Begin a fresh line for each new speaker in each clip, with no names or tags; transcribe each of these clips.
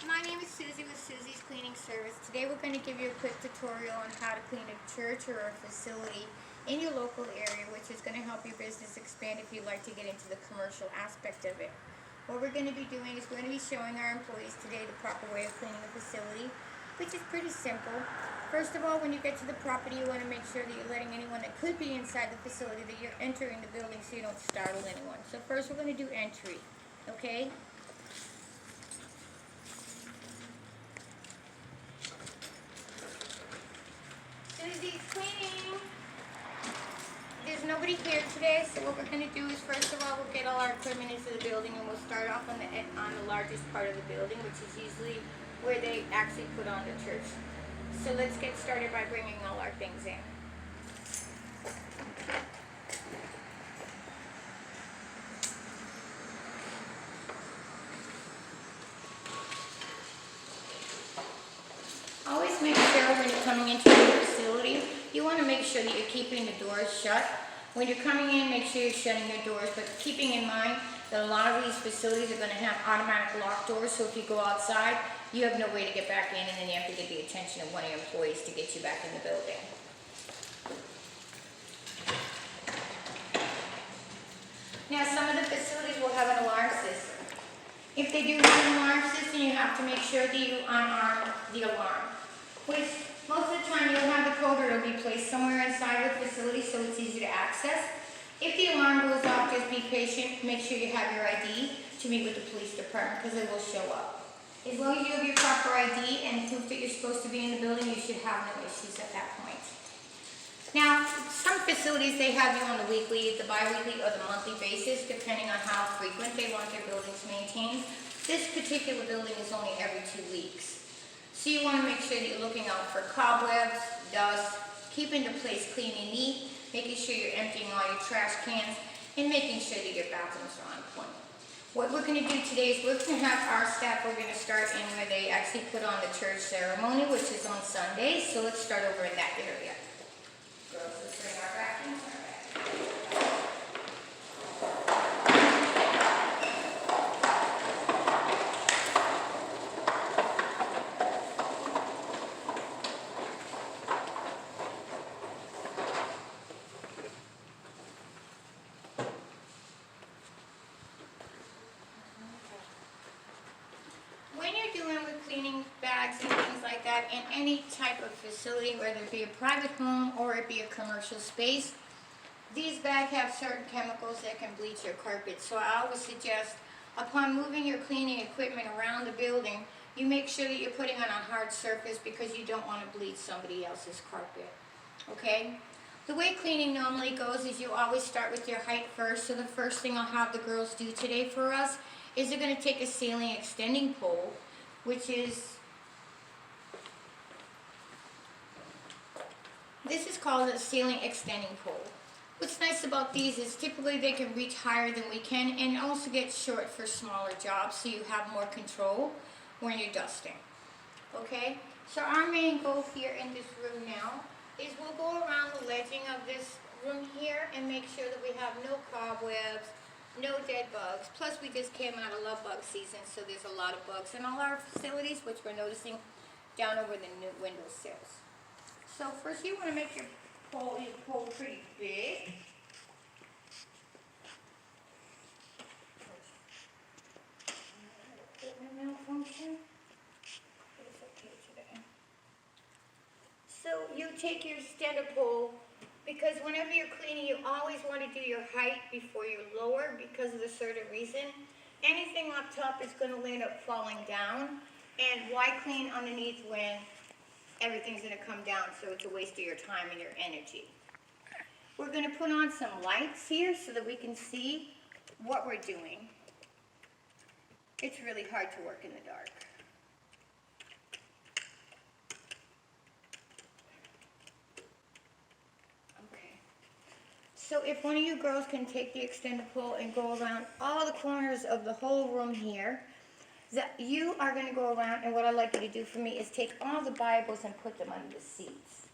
my name is Suzie with Suzie's Cleaning Service. Today we're going to give you a quick tutorial on how to clean a church or a facility in your local area, which is going to help your business expand if you'd like to get into the commercial aspect of it. What we're going to be doing is we're going to be showing our employees today the proper way of cleaning a facility, which is pretty simple. First of all, when you get to the property, you want to make sure that you're letting anyone that could be inside the facility, that you're entering the building so you don't startle anyone. So first we're going to do entry, okay? Susie's cleaning. There's nobody here today, so what we're going to do is first of all we'll get all our equipment into the building, and we'll start off on the largest part of the building, which is usually where they actually put on the church. So let's get started by bringing all our things in. Always make sure when you're coming into your facility, you want to make sure that you're keeping the doors shut. When you're coming in, make sure you're shutting your doors, but keeping in mind that a lot of these facilities are going to have automatic lock doors, so if you go outside, you have no way to get back in, and then you have to get the attention of one of your employees to get you back in the building. Now, some of the facilities will have an alarm system. If they do have an alarm system, you have to make sure that you unarm the alarm, which most of the time you'll have the code, or it'll be placed somewhere inside the facility so it's easy to access. If the alarm goes off, just be patient. Make sure you have your ID to meet with the police department, because it will show up. As long as you have your proper ID and proof that you're supposed to be in the building, you should have no issues at that point. Now, some facilities, they have you on the weekly, the bi-weekly, or the monthly basis, depending on how frequent they want their buildings maintained. This particular building is only every 2 weeks. So you want to make sure that you're looking out for cobwebs, dust, keeping the place clean and neat, making sure you're emptying all your trash cans, and making sure that your bathrooms are on point. What we're going to do today is we're going to have our staff, we're going to start in where they actually put on the church ceremony, which is on Sundays. So let's start over in that area. Girls, let's bring our vacuums. When you're doing with cleaning bags and things like that in any type of facility, whether it be a private home or it be a commercial space, these bags have certain chemicals that can bleach your carpet. So I always suggest, upon moving your cleaning equipment around the building, you make sure that you're putting on a hard surface, because you don't want to bleach somebody else's carpet. Okay? The way cleaning normally goes is you always start with your height first. So the first thing I'll have the girls do today for us is they're going to take a ceiling extending pole, which is, this is called a ceiling extending pole. What's nice about these is typically they can reach higher than we can, and also get short for smaller jobs, so you have more control when you're dusting. Okay, so our main goal here in this room now is we'll go around the ledging of this room here and make sure that we have no cobwebs, no dead bugs. Plus, we just came out of love bug season, so there's a lot of bugs in all our facilities, which we're noticing down over the new windowsills. So first, you want to make your pole pretty big. Malfunction. It's okay today. So you take your extender pole, because whenever you're cleaning, you always want to do your height before you lower, because of a certain reason. Anything up top is going to end up falling down, and why clean underneath when everything's going to come down? So it's a waste of your time and your energy. We're going to put on some lights here so that we can see what we're doing. It's really hard to work in the dark. So if one of you girls can take the extender pole and go around all the corners of the whole room here, that you are going to go around, and what I'd like you to do for me is take all the Bibles and put them under the seats.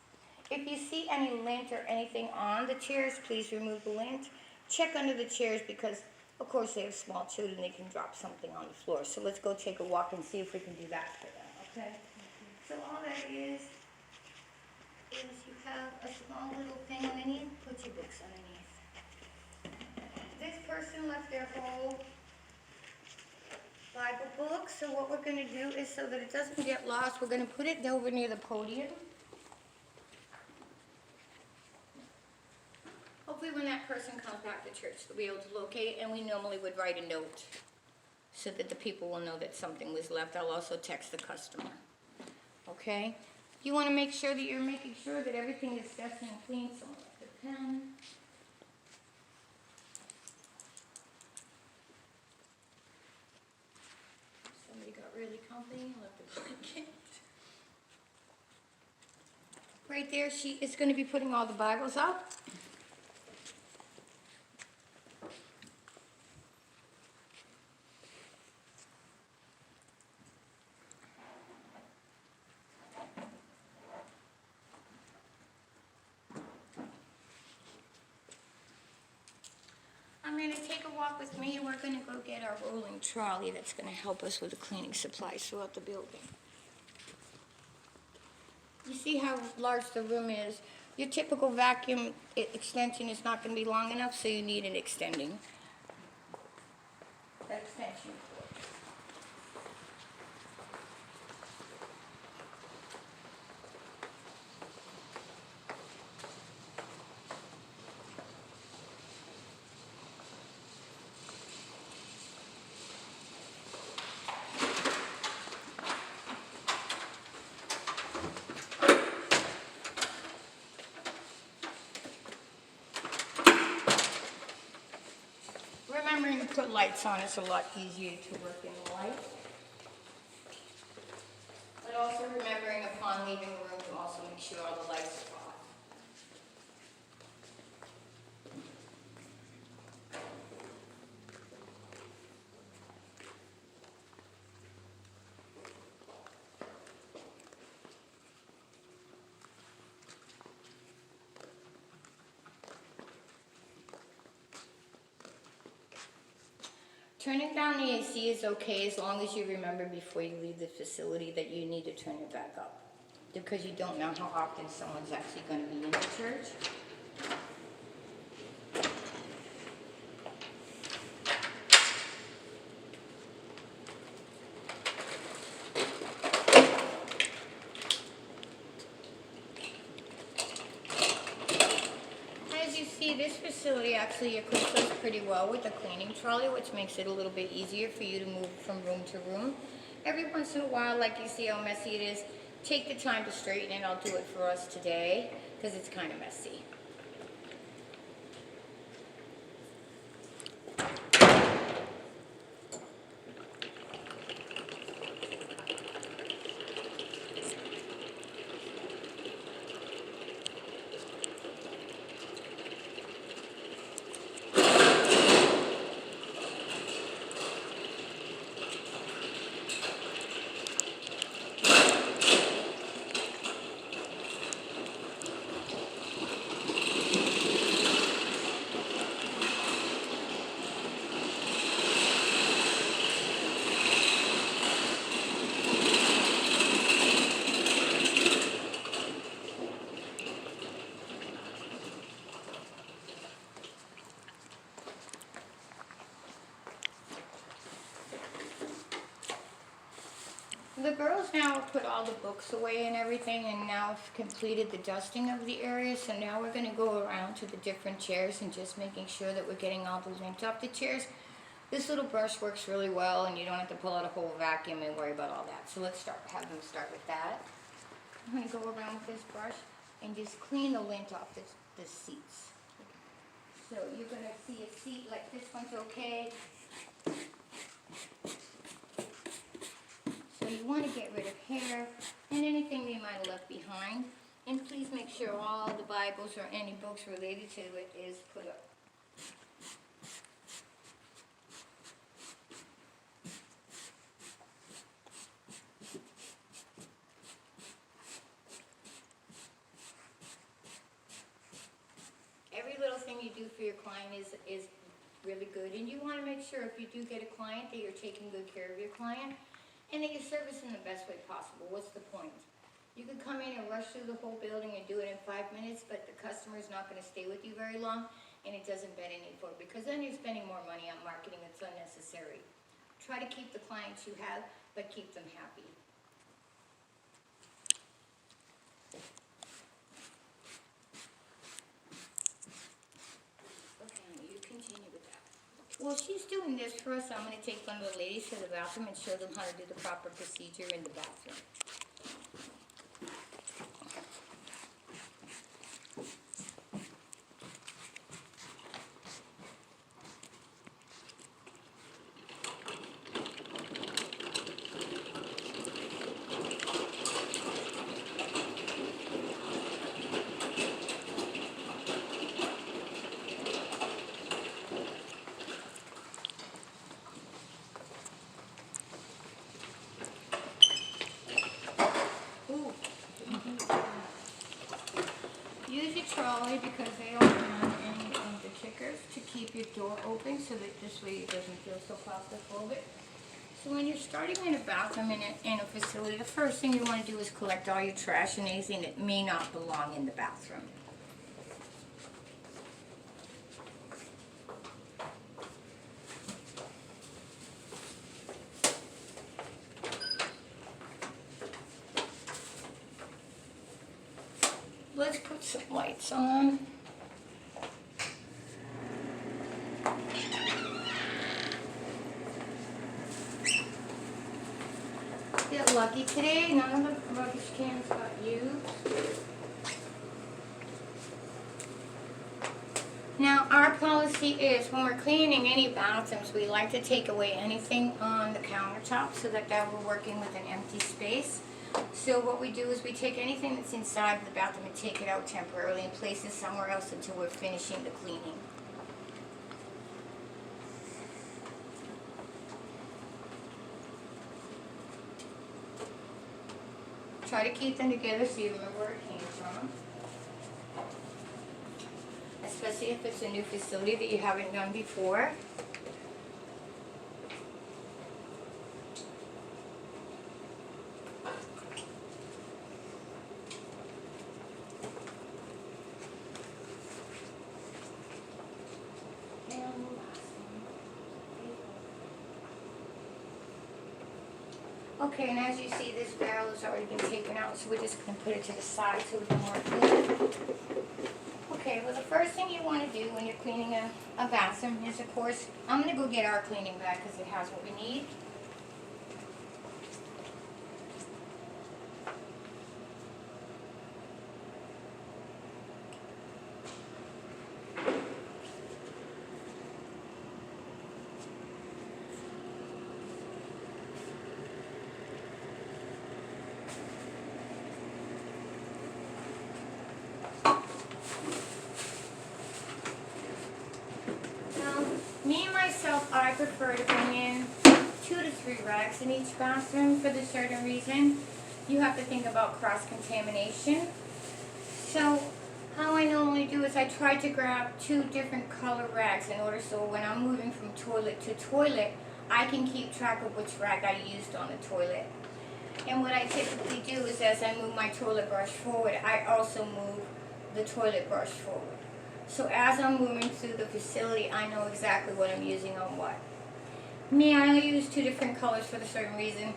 If you see any lint or anything on the chairs, please remove the lint. Check under the chairs, because Of course, they have small children, they can drop something on the floor. So let's go take a walk and see if we can do that for them, okay? So all that is you have a small little thing underneath, put your books underneath. This person left their whole Bible book, so what we're going to do is, so that it doesn't get lost, we're going to put it over near the podium. Hopefully when that person comes back to church, they'll be able to locate it, and we normally would write a note so that the people will know that something was left. I'll also text the customer. Okay? You want to make sure that you're making sure that everything is dusty and clean. Someone left a pen. Somebody got really comfy and left a blanket. Right there, she is going to be putting all the Bibles up. I'm going to take a walk with me, and we're going to go get our rolling trolley that's going to help us with the cleaning supplies throughout the building. You see how large the room is. Your typical vacuum extension is not going to be long enough, so you need an extension cord. Remembering to put lights on is a lot easier to work in the light. But also remembering upon leaving the room to also make sure all the lights are off. Turning down the AC is okay as long as you remember before you leave the facility that you need to turn it back up, because you don't know how often someone's actually going to be in the church. This facility actually equips us pretty well with a cleaning trolley, which makes it a little bit easier for you to move from room to room. Every once in a while, like you see how messy it is, take the time to straighten it. I'll do it for us today because it's kind of messy. The girls now have put all the books away and everything, and now have completed the dusting of the area. So now we're going to go around to the different chairs and just making sure that we're getting all the lint off the chairs. This little brush works really well, and you don't have to pull out a whole vacuum and worry about all that. So let's have them start with that. I'm going to go around with this brush and just clean the lint off the seats. So you're going to see a seat like this one's okay. So you want to get rid of hair and anything they might have left behind. And please make sure all the Bibles or any books related to it is put up. Every little thing you do for your client is really good. And you want to make sure if you do get a client that you're taking good care of your client and that you're servicing the best way possible. What's the point? You could come in and rush through the whole building and do it in 5 minutes, but the customer's not going to stay with you very long, and it doesn't bet any for it, because then you're spending more money on marketing that's unnecessary. Try to keep the clients you have, but keep them happy. Okay, you continue with that. While she's doing this for us, I'm going to take one of the ladies to the bathroom and show them how to do the proper procedure in the bathroom. Use your trolley because they don't have any of the kickers to keep your door open so that this way it doesn't feel so claustrophobic. So when you're starting in a bathroom in a facility, the first thing you want to do is collect all your trash and anything that may not belong in the bathroom. Let's put some lights on. Get lucky today, none of the rubbish cans got used. Now our policy is when we're cleaning any bathrooms, we like to take away anything on the countertop so that we're working with an empty space. So what we do is we take anything that's inside the bathroom and take it out temporarily and place it somewhere else until we're finishing the cleaning. Try to keep them together so you remember where it came from. Especially if it's a new facility that you haven't done before. Okay, and as you see, this barrel has already been taken out, so we're just going to put it to the side so we can more clean it. Okay, well the first thing you want to do when you're cleaning a bathroom is, of course, I'm going to go get our cleaning bag because it has what we need. Me, myself, I prefer to bring in 2 to 3 rags in each bathroom for the certain reason. You have to think about cross-contamination. So, how I normally do is I try to grab 2 different color rags in order so when I'm moving from toilet to toilet, I can keep track of which rag I used on the toilet. And what I typically do is as I move my toilet brush forward, I also move the toilet brush forward. So as I'm moving through the facility, I know exactly what I'm using on what. Me, I only use 2 different colors for a certain reason.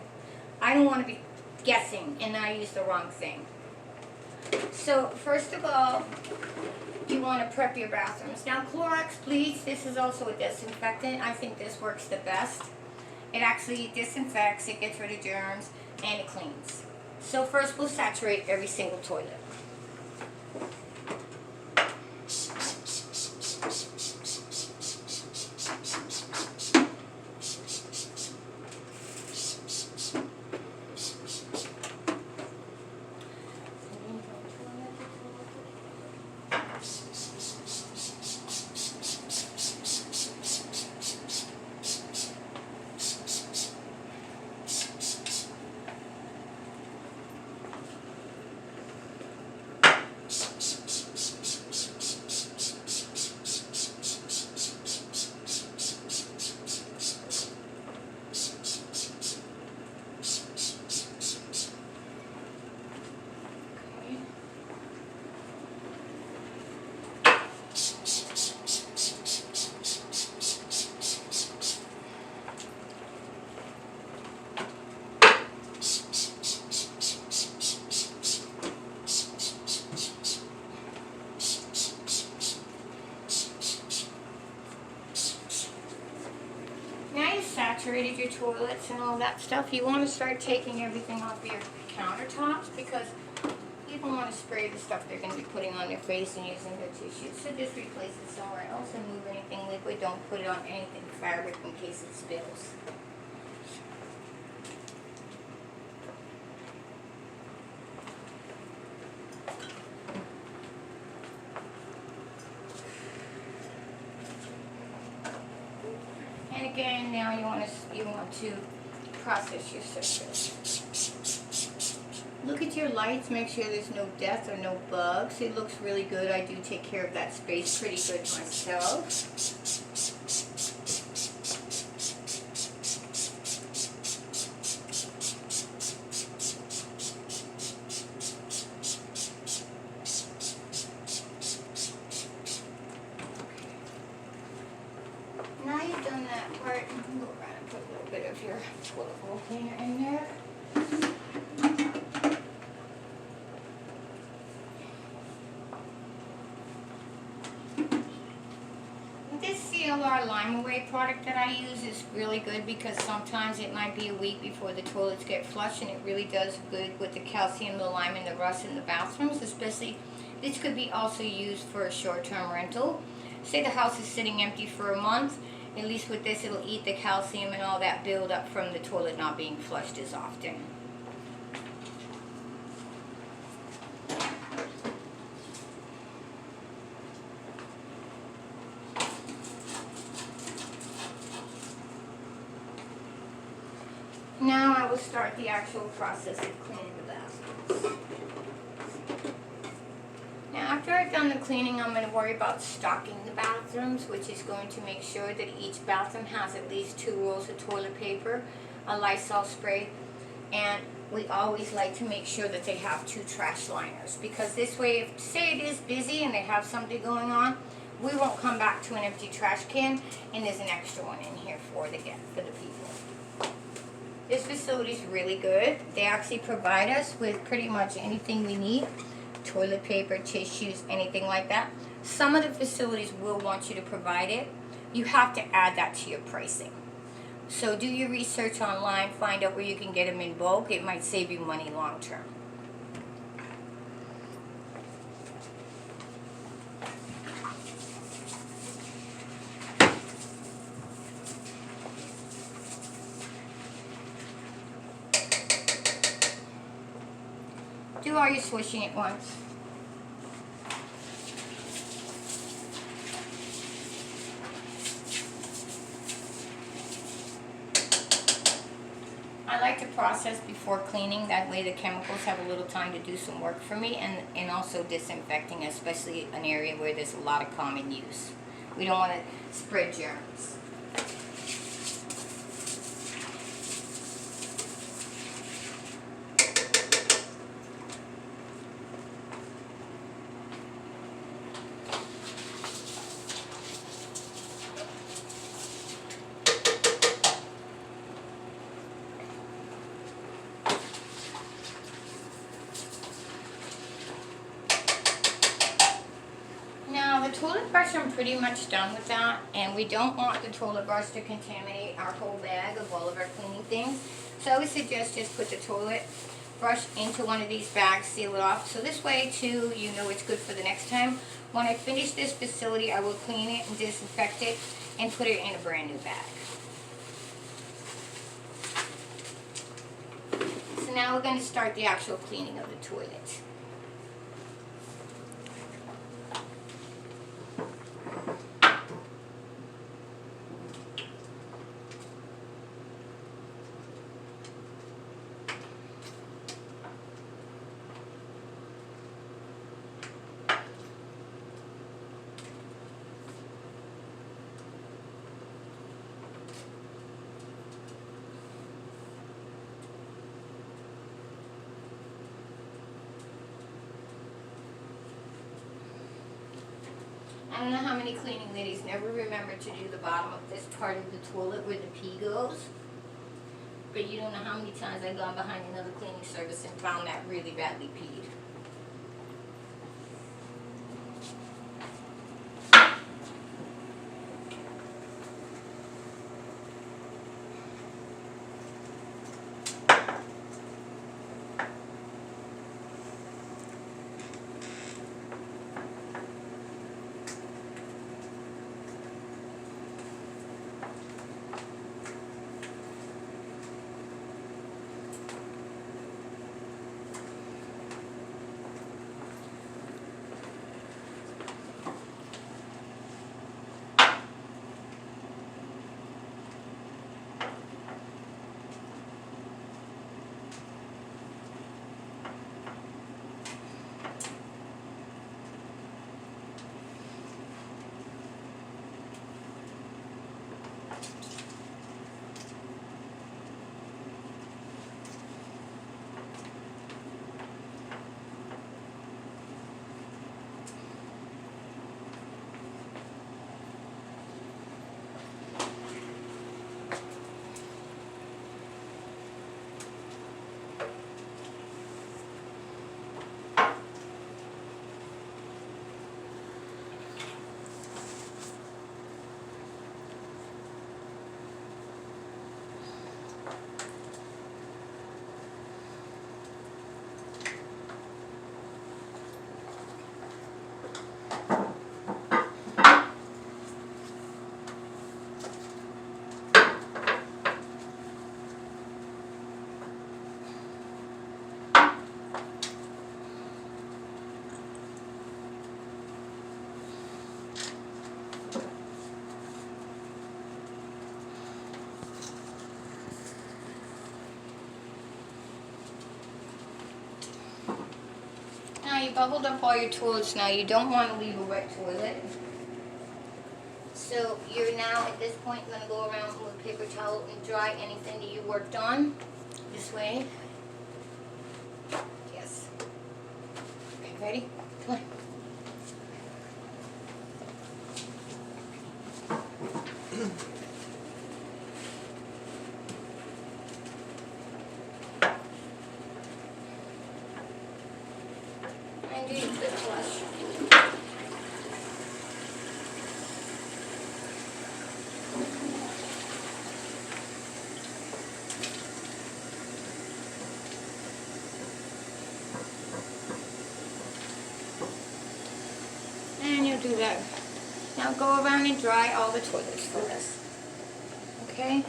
I don't want to be guessing and I use the wrong thing. So first of all, you want to prep your bathrooms. Now Clorox bleach, this is also a disinfectant. I think this works the best. It actually disinfects, it gets rid of germs, and it cleans. So first we'll saturate every single toilet. your toilets and all that stuff, you want to start taking everything off your countertops because people want to spray the stuff they're going to be putting on their face and using their tissues. So just replace it somewhere else and move anything liquid. Don't put it on anything fabric in case it spills. And again, now you want to process your surface. Look at your lights, make sure there's no death or no bugs. It looks really good. I do take care of that space pretty good myself. Now you've done that part, go around and put a little bit of your toilet roll cleaner in there. This CLR Lime Away product that I use is really good because sometimes it might be a week before the toilets get flushed, and it really does good with the calcium, the lime, and the rust in the bathrooms. Especially, this could be also used for a short-term rental. Say the house is sitting empty for a month. At least with this, it'll eat the calcium and all that buildup from the toilet not being flushed as often. Now I will start the actual process of cleaning the bathrooms. Now after I've done the cleaning, I'm going to worry about stocking the bathrooms, which is going to make sure that each bathroom has at least 2 rolls of toilet paper, a Lysol spray, and we always like to make sure that they have 2 trash liners, because this way, if say it is busy and they have something going on, we won't come back to an empty trash can and there's an extra one in here for the people. This facility is really good. They actually provide us with pretty much anything we need. Toilet paper, tissues, anything like that. Some of the facilities will want you to provide it. You have to add that to your pricing. So do your research online, find out where you can get them in bulk. It might save you money long term. Do all your swishing at once. I like to process before cleaning, that way the chemicals have a little time to do some work for me, and also disinfecting, especially an area where there's a lot of common use. We don't want to spread germs. The toilet brush, I'm pretty much done with that, and we don't want the toilet brush to contaminate our whole bag of all of our cleaning things. So I would suggest just put the toilet brush into one of these bags, seal it off, so this way too you know it's good for the next time. When I finish this facility, I will clean it and disinfect it and put it in a brand new bag. So now we're going to start the actual cleaning of the toilet. I don't know how many cleaning ladies never remember to do the bottom of this part of the toilet where the pee goes. But you don't know how many times I've gone behind another cleaning service and found that really badly peed. doubled up all your toilets now. You don't want to leave a wet toilet. So you're now, at this point, going to go around with a paper towel and dry anything that you worked on. This way. Yes. Okay, ready? Come on. And do your quick flush. And you'll do that. Now go around and dry all the toilets for us. Okay?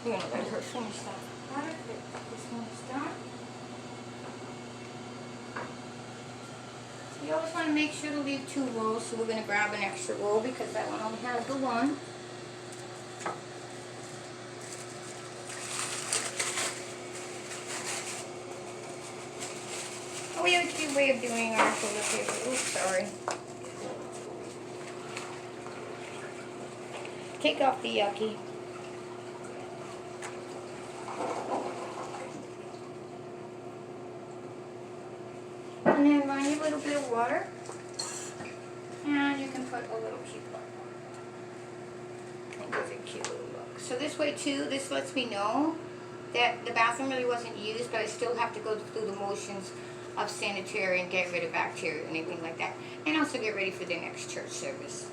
You're gonna let her finish that part. This one's done. You always want to make sure to leave 2 rolls, so we're gonna grab an extra roll because that one only has the 1. Oh, we have a cute way of doing our toilet paper. Oops, sorry. Take off the yucky. And then run your little bit of water. And you can put a little cute one. It gives a cute little look. So this way too, this lets me know that the bathroom really wasn't used, but I still have to go through the motions of sanitary and get rid of bacteria and anything like that. And also get ready for the next church service.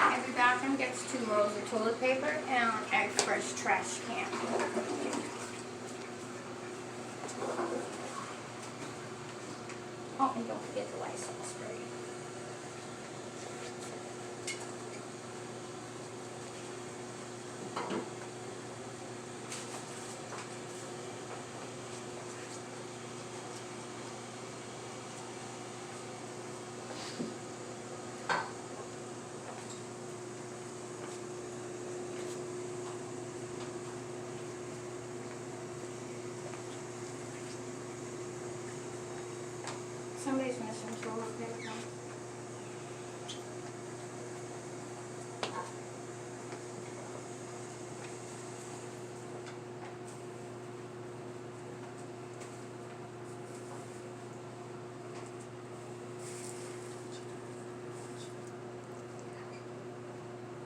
Every bathroom gets 2 rolls of toilet paper and a fresh trash can. Oh, and don't forget the Lysol spray. Somebody's missing toilet paper.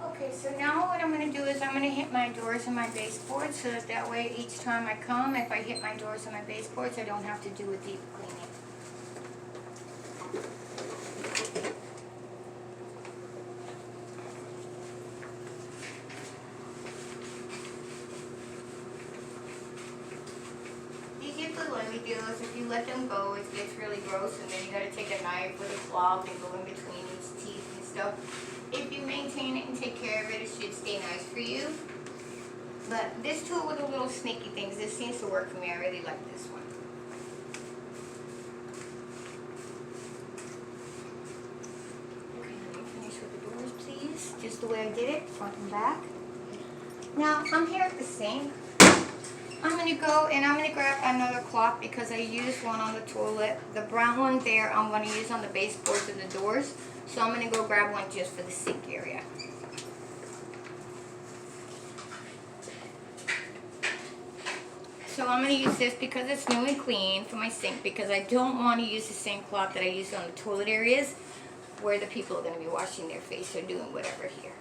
Okay, so now what I'm going to do is I'm going to hit my doors and my baseboards so that way each time I come, if I hit my doors and my baseboards, I don't have to do a deep cleaning. If you let them go, it gets really gross, and then you got to take a knife with a cloth and go in between its teeth and stuff. If you maintain it and take care of it, it should stay nice for you. But this tool with the little snaky things, this seems to work for me. I really like this one. Okay, let me finish with the doors, please. Just the way I did it, front and back. Now, I'm here at the sink. I'm going to go and I'm going to grab another cloth because I used one on the toilet. The brown one there I'm going to use on the baseboards of the doors. So I'm going to go grab one just for the sink area. So I'm going to use this because it's new and clean for my sink, because I don't want to use the same cloth that I used on the toilet areas where the people are going to be washing their face or doing whatever here.